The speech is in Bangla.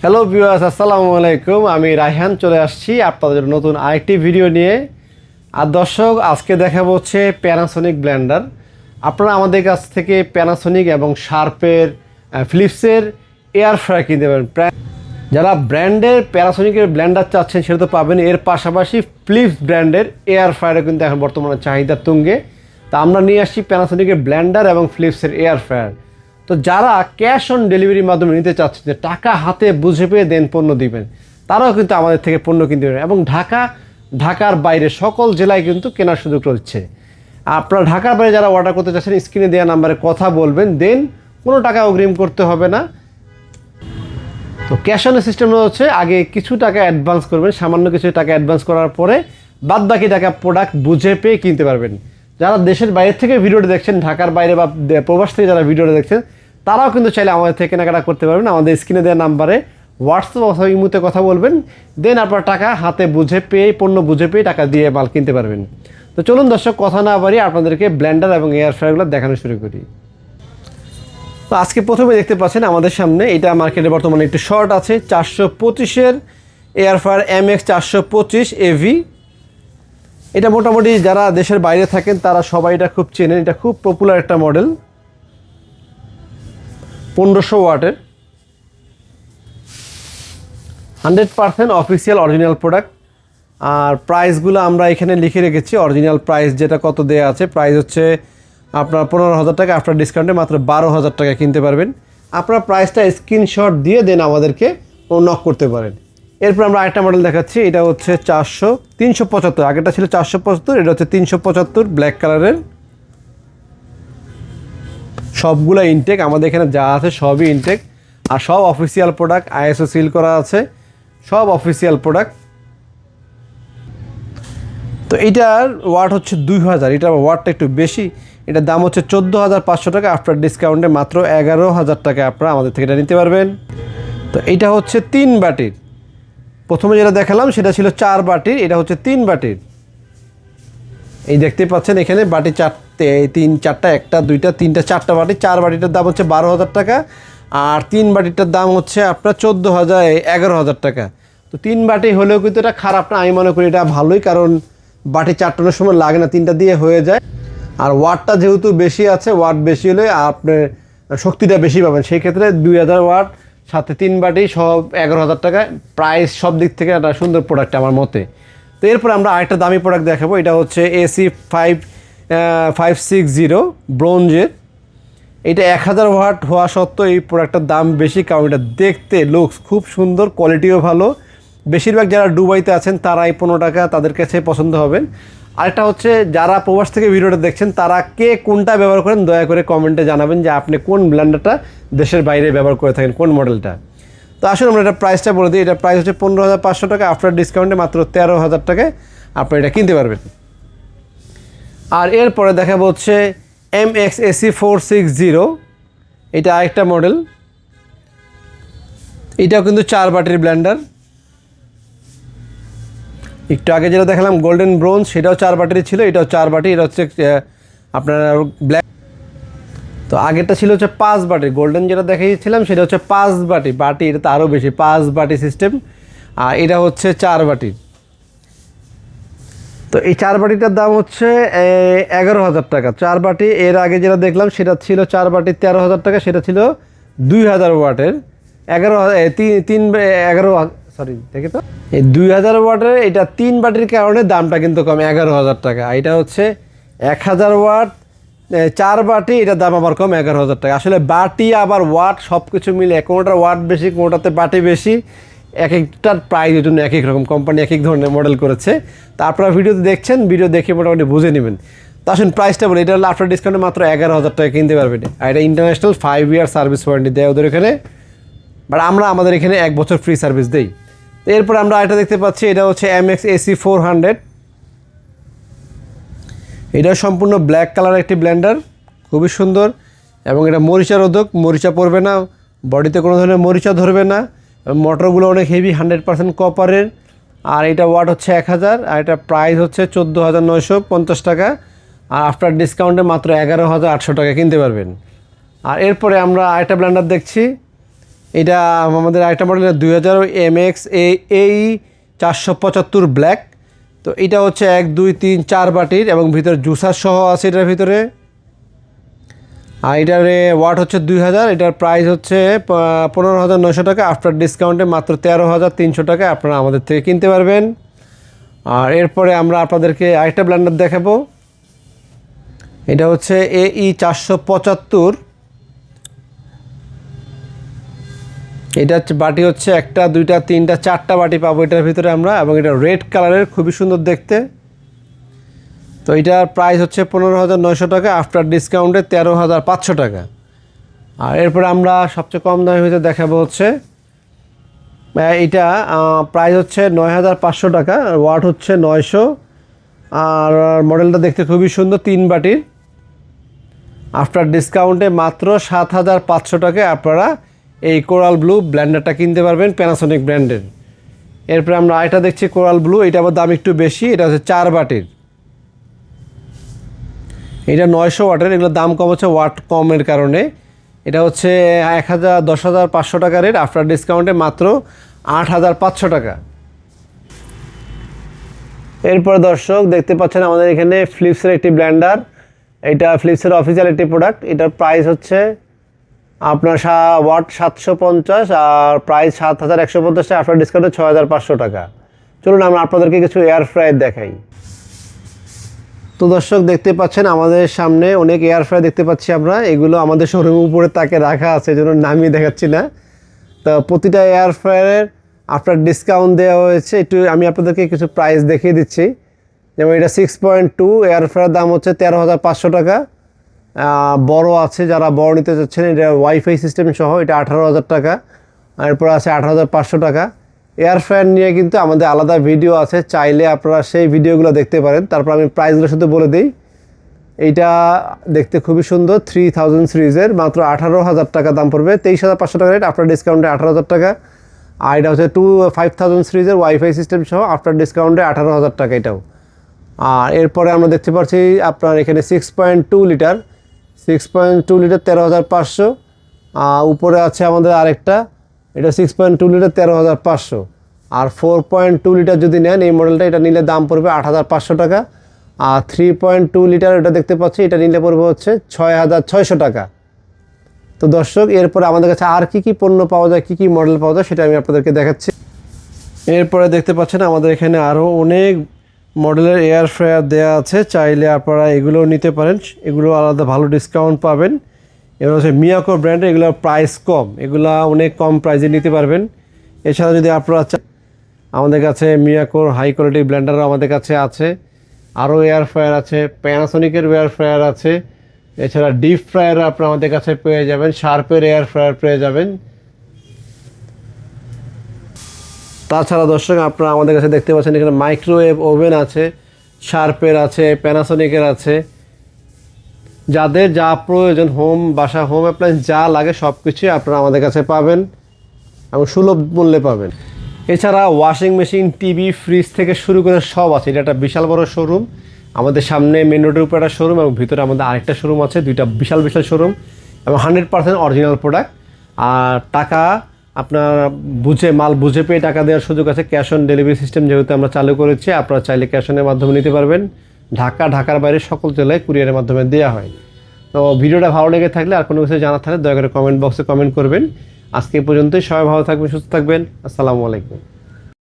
হ্যালো ভিউয়ার্স, আসসালামু আলাইকুম। আমি রায়হান চলে আসছি আপনাদের নতুন আরেকটি ভিডিও নিয়ে। আর দর্শক, আজকে দেখাবো হচ্ছে প্যানাসোনিক ব্লেন্ডার। আপনারা আমাদের কাছ থেকে প্যানাসোনিক এবং শার্পের, ফিলিপসের এয়ার ফ্রায়ার কিনতে পারেন। যারা ব্র্যান্ডের প্যানাসোনিকের ব্লেন্ডার চাচ্ছেন সেটা তো পাবেন, এর পাশাপাশি ফিলিপস ব্র্যান্ডের এয়ার ফ্রায়ারও কিন্তু এখন বর্তমানে চাহিদা তুঙ্গে। তা আমরা নিয়ে আসছি প্যানাসোনিকের ব্লেন্ডার এবং ফিলিপসের এয়ার ফ্রায়ার। তো যারা ক্যাশ অন ডেলিভারির মাধ্যমে নিতে চাচ্ছেন, যে টাকা হাতে বুঝে পেয়ে দেন পণ্য দিবেন, তারাও কিন্তু আমাদের থেকে পণ্য কিনতে পারেন। এবং ঢাকার বাইরে সকল জেলায় কিন্তু কেনার সুযোগ রয়েছে। আপনারা ঢাকার বাইরে যারা অর্ডার করতে চাচ্ছেন, স্ক্রিনে দেওয়া নাম্বারে কথা বলবেন, দেন কোনো টাকা অগ্রিম করতে হবে না। তো ক্যাশ অন সিস্টেম হচ্ছে আগে কিছু টাকা অ্যাডভান্স করবেন, সামান্য কিছু টাকা অ্যাডভান্স করার পরে বাদ বাকি টাকা প্রোডাক্ট বুঝে পেয়ে কিনতে পারবেন। যারা দেশের বাইরে থেকে ভিডিওটা দেখছেন, ঢাকার বাইরে বা প্রবাস থেকে যারা ভিডিওটা দেখছেন, তারাও কিন্তু চাইলে আমাদের থেকে কেনাকাটা করতে পারবেন। আমাদের স্ক্রিনে দেওয়া নাম্বারে হোয়াটসঅ্যাপ অথবা ইমোতে কথা বলবেন, দেন আপনার টাকা হাতে বুঝে পেয়ে, পণ্য বুঝে পেয়ে টাকা দিয়ে মাল কিনতে পারবেন। তো চলুন দর্শক, কথা না বাড়িয়ে আপনাদেরকে ব্লেন্ডার এবং এয়ার ফ্রায়ারগুলো দেখানো শুরু করি। তো আজকে প্রথমে দেখতে পাচ্ছেন আমাদের সামনে, এটা মার্কেটে বর্তমানে একটু শর্ট আছে, 425-এর এয়ার ফ্রায়ার MX 425 AV। এটা মোটামুটি যারা দেশের বাইরে থাকেন তারা সবাই এটা খুব চেনেন। এটা খুব পপুলার একটা মডেল, 1500 ওয়াটের, 100% অফিসিয়াল অরিজিনাল প্রোডাক্ট। আর প্রাইসগুলো আমরা এখানে লিখে রেখেছি। অরিজিনাল প্রাইস যেটা কত দেয়া আছে, প্রাইস হচ্ছে আপনার 15,000 টাকা, আফটার ডিসকাউন্টে মাত্র 12,000 টাকা কিনতে পারবেন। আপনার প্রাইসটা স্ক্রিনশট দিয়ে দেন আমাদেরকে নক করতে পারেন। এরপর আমরা আরেকটা মডেল দেখাচ্ছি। এটা হচ্ছে 375, আগেটা ছিল 475, এটা হচ্ছে 375 ব্ল্যাক কালারের। সবগুলো ইনটেক, আমাদের এখানে যা আছে সবই ইনটেক, আর সব অফিসিয়াল প্রোডাক্ট, ISO সিল করা আছে, সব অফিসিয়াল প্রোডাক্ট। তো এটার ওয়াট হচ্ছে 2000, এটার ওয়াটটা একটু বেশি। এটার দাম হচ্ছে 14,500 টাকা, আফটার ডিসকাউন্টে মাত্র 11,000 টাকা আপনারা আমাদের থেকে এটা নিতে পারবেন। তো এটা হচ্ছে 3 বাটির। প্রথমে যেটা দেখালাম সেটা ছিল 4 বাটির, এটা হচ্ছে 3 বাটির। এই দেখতে পাচ্ছেন এখানে বাটি 4টে, 4টা, 1টা 2টা 3টা 4টা বাটি। 4 বাটিটার দাম হচ্ছে 12,000 টাকা, আর 3 বাটিটার দাম হচ্ছে আপনার 11,000 টাকা। তো 3 বাটি হলেও কিন্তু এটা খারাপ না, আমি মনে করি এটা ভালোই, কারণ বাটি 4টানোর সময় লাগে না, 3টা দিয়ে হয়ে যায়। আর ওয়াটটা যেহেতু বেশি আছে, ওয়াট বেশি হলে আপনার শক্তিটা বেশি পাবেন। সেই ক্ষেত্রে 2000 ওয়াট সাথে 3 বাটি সব 11,000 টাকা। প্রাইস সব দিক থেকে একটা সুন্দর প্রোডাক্ট আমার মতে। তো এরপর আমরা আরেকটা দামি প্রোডাক্ট দেখাবো। এটা হচ্ছে AC 560 ব্রোঞ্জের। এটা 1000 ওয়াট হওয়া সত্ত্বেও এই প্রোডাক্টটার দাম বেশি, কারণ এটা দেখতে লুকস খুব সুন্দর, কোয়ালিটিও ভালো। বেশিরভাগ যারা দুবাইতে আছেন তারা এই 15 টাকা তাদের কাছে পছন্দ হবেন। আরেকটা হচ্ছে যারা প্রবাস থেকে ভিডিওটা দেখছেন, তারা কে কোনটা ব্যবহার করেন দয়া করে কমেন্টে জানাবেন, যে আপনি কোন ব্লেন্ডারটা দেশের বাইরে ব্যবহার করে থাকেন, কোন মডেলটা। তো আসলে আমরা এটা প্রাইসটা বলে দিই। এটা প্রাইস হচ্ছে 15,500 টাকা, আফটার ডিসকাউন্টে মাত্র 13,000 টাকায় আপনি এটা কিনতে পারবেন। আর এরপরে দেখাবো হচ্ছে MX AC 460, এটা আরেকটা মডেল। এটাও কিন্তু 4 বাটির ব্লেন্ডার। একটু আগে যেটা দেখালাম গোল্ডেন ব্রোঞ্জ, সেটাও 4 বাটির ছিল, এটাও 4 বাটি। এটা হচ্ছে আপনার ব্ল্যাক। তো আগেরটা ছিল হচ্ছে 5 বাটি, গোল্ডেন যেটা দেখিয়েছিলাম সেটা হচ্ছে 5 বাটি। এটা তো আরও বেশি, 5 বাটি সিস্টেম। আর এটা হচ্ছে 4 বাটির। তো এই 4 বাটিটার দাম হচ্ছে 11,000 টাকা। 4 বাটি, এর আগে যেটা দেখলাম সেটা ছিল 4 বাটি 13,000 টাকা, সেটা ছিল 2000 ওয়াটের। 2000 ওয়াটের এটা 3 বাটির কারণে দামটা কিন্তু কম, 11,000 টাকা। এটা হচ্ছে 1000 ওয়াট 4 বাটি, এটার দাম আবার কম, 11,000 টাকা। আসলে বাটি আবার ওয়াট সব কিছু মিলে, কোনোটার ওয়াট বেশি, কোনোটাতে বাটি বেশি, এক একটার প্রাইসের জন্য এক এক রকম, কোম্পানি এক এক ধরনের মডেল করেছে। তা আপনারা ভিডিওতে দেখছেন, ভিডিও দেখে মোটামুটি বুঝে নেবেন। তো আসুন প্রাইসটা বলি। এটা হলো আফটার ডিসকাউন্টে মাত্র 11,000 টাকা কিনতে পারবেন। আর এটা ইন্টারন্যাশনাল 5 ইয়ার সার্ভিস ওয়ারেন্টি দেয় ওদের এখানে, বাট আমরা আমাদের এখানে 1 বছর ফ্রি সার্ভিস দেই। তো এরপর আমরা এটা দেখতে পাচ্ছি, এটা হচ্ছে MX AC 400। এটা সম্পূর্ণ ব্ল্যাক কালার একটি ব্লেন্ডার, খুবই সুন্দর। এবং এটা মরিচা রোধক, মরিচা পড়বে না, বডিতে কোনো ধরনের মরিচা ধরবে না। মোটরগুলো অনেক হেভি, 100% কপারের। আর এটা ওয়াট হচ্ছে 1000, আর এটা প্রাইস হচ্ছে 14,950 টাকা। আর আফটার ডিসকাউন্টে মাত্র 11,800 টাকা কিনতে পারবেন। আর এরপরে আমরা আরেকটা ব্লেন্ডার দেখছি, এটা আমাদের আরেকটা মডেল 2000 MX এই 475 ব্ল্যাক। তো এটা হচ্ছে 1 2 3 4 বাটির এবং ভিতরে জুসার সহ আছে এটার ভিতরে। আর এটার ওয়াট হচ্ছে 2000, এটার প্রাইস হচ্ছে 15,900 টাকা, আফটার ডিসকাউন্টে মাত্র 13,300 টাকায় আপনারা আমাদের থেকে কিনতে পারবেন। আর এরপরে আমরা আপনাদেরকে আরেকটা ব্লেন্ডার দেখাবো। এটা হচ্ছে AE 475। এটা হচ্ছে বাটি হচ্ছে 1 2 3 4টা বাটি পাবো এটার ভিতরে আমরা, এবং এটা রেড কালারের, খুবই সুন্দর দেখতে। তো এটার প্রাইস হচ্ছে 15,900 টাকা, আফটার ডিসকাউন্টে 13,500 টাকা। আর এরপরে আমরা সবচেয়ে কম দামের ভিতরে দেখাবো হচ্ছে এটা প্রাইস হচ্ছে 9,500 টাকা, ওয়াট হচ্ছে 900। আর মডেলটা দেখতে খুবই সুন্দর, 3 বাটির। আফটার ডিসকাউন্টে মাত্র 7,500 টাকায় আপনারা এই কোরাল ব্লু ব্লেন্ডারটা কিনতে পারবেন প্যানাসোনিক ব্র্যান্ডের। এরপরে আমরা এটা দেখছি কোরাল ব্লু, এটা আবার দাম একটু বেশি, এটা হচ্ছে 4 বাটির। এটা 900 ওয়াটের, এগুলোর দাম কম হচ্ছে ওয়াট কমের কারণে। এটা হচ্ছে 10,500 টাকা রেট, আফটার ডিসকাউন্টে মাত্র 8,500 টাকা। এরপর দর্শক দেখতে পাচ্ছেন আমাদের এখানে ফিলিপসের একটি ব্লেন্ডার। এটা ফিলিপসের অফিসিয়াল একটি প্রোডাক্ট। এটার প্রাইস হচ্ছে আপনার ওয়াট 750 আর প্রাইস 7,150 টাকা, আফটার ডিসকাউন্টে 6,500 টাকা। চলুন আমরা আপনাদেরকে কিছু এয়ার ফ্রায়ার দেখাই। তো দর্শক দেখতে পাচ্ছেন আমাদের সামনে অনেক এয়ার ফ্রায়ার দেখতে পাচ্ছি আমরা, এগুলো আমাদের শোরুমের উপরে তাকে রাখা আছে, এজন্য নামিয়ে দেখাচ্ছি না। তো প্রতিটা এয়ার ফ্রায়ারের আফটার ডিসকাউন্ট দেওয়া হয়েছে। একটু আমি আপনাদেরকে কিছু প্রাইস দেখিয়ে দিচ্ছি। যেমন এটা 6.2 এয়ার ফ্রায়ার দাম হচ্ছে 13,500 টাকা। বড় আছে, যারা বড় নিতে চাচ্ছেন, এটা ওয়াইফাই সিস্টেম সহ, এটা 18,000 টাকা। এরপর আছে 18,500 টাকা। এয়ার ফ্রায়ার নিয়ে কিন্তু আমাদের আলাদা ভিডিও আছে, চাইলে আপনারা সেই ভিডিওগুলো দেখতে পারেন। তারপর আমি প্রাইসগুলো শুধু বলে দিই। এইটা দেখতে খুবই সুন্দর, 3000 সিরিজের, মাত্র 18,000 টাকা দাম পড়বে, 23,500 টাকা রেট, আফটার ডিসকাউন্টে 18,000 টাকা। আর এটা হচ্ছে 5000 সিরিজের ওয়াইফাই সিস্টেম সহ, আফটার ডিসকাউন্টে 18,000 টাকা এটাও। আর এরপরে আমরা দেখতে পাচ্ছি আপনার এখানে 6.2 লিটার 13,500। উপরে আছে আমাদের আরেকটা, এটা 6.2 লিটার 13,500। আর 4.2 লিটার যদি নেন এই মডেলটা, এটা নিলে দাম পড়বে 8,500 টাকা। আর 3.2 লিটার এটা দেখতে পাচ্ছি, এটা নিলে পড়বে হচ্ছে 6,600 টাকা। তো দর্শক এরপরে আমাদের কাছে আর কি পণ্য পাওয়া যায়, কি মডেল পাওয়া যায়, সেটা আমি আপনাদেরকে দেখাচ্ছি। এরপরে দেখতে পাচ্ছেন আমাদের এখানে আরও অনেক মডেলের এয়ার ফ্রায়ার দেওয়া আছে, চাইলে আপনারা এগুলোও নিতে পারেন, এগুলো আলাদা ভালো ডিসকাউন্ট পাবেন। এগুলো হচ্ছে মিয়াকো ব্র্যান্ডের, এগুলোর প্রাইস কম, এগুলো অনেক কম প্রাইসে নিতে পারবেন। এছাড়া যদি আপনারা আমাদের কাছে মিয়াকোর হাই কোয়ালিটি ব্লেন্ডারও আমাদের কাছে আছে, আরও এয়ার ফ্রায়ার আছে, প্যানাসোনিকের এয়ার ফ্রায়ার আছে। এছাড়া ডিপ ফ্রায়ার আপনারা আমাদের কাছে পেয়ে যাবেন, শার্পের এয়ার ফ্রায়ার পেয়ে যাবেন। তাছাড়া দর্শক আপনারা আমাদের কাছে দেখতে পাচ্ছেন এখানে মাইক্রোওয়েভ ওভেন আছে, শার্পের আছে, প্যানাসোনিকের আছে। যাদের যা প্রয়োজন, বাসা হোম অ্যাপ্লায়েন্স যা লাগে সব কিছুই আপনারা আমাদের কাছে পাবেন এবং সুলভ মূল্যে পাবেন। এছাড়া ওয়াশিং মেশিন, টিভি, ফ্রিজ থেকে শুরু করে সব আছে। এটা একটা বিশাল বড় শোরুম, আমাদের সামনে মেন রোডের উপর একটা শোরুম এবং ভিতরে আমাদের আরেকটা শোরুম আছে, দুইটা বিশাল শোরুম এবং 100% অরিজিনাল প্রোডাক্ট। আর টাকা আপনার মাল বুঝে পেয়ে টাকা দেওয়ার সুযোগ আছে। ক্যাশ অন ডেলিভারি সিস্টেম যেহেতু আমরা চালু করেছি, আপনারা চাইলে ক্যাশ অনের মাধ্যমে নিতে পারবেন। ঢাকার বাইরে সকল জেলায় কুরিয়ারের মাধ্যমে দেওয়া হয়। তো ভিডিওটা ভালো লেগে থাকলে আর কোনো কিছু জানার থাকলে দয়া করে কমেন্ট বক্সে কমেন্ট করবেন। আজকে এই পর্যন্তই, সবাই ভালো থাকবেন, সুস্থ থাকবেন। আসসালামু আলাইকুম।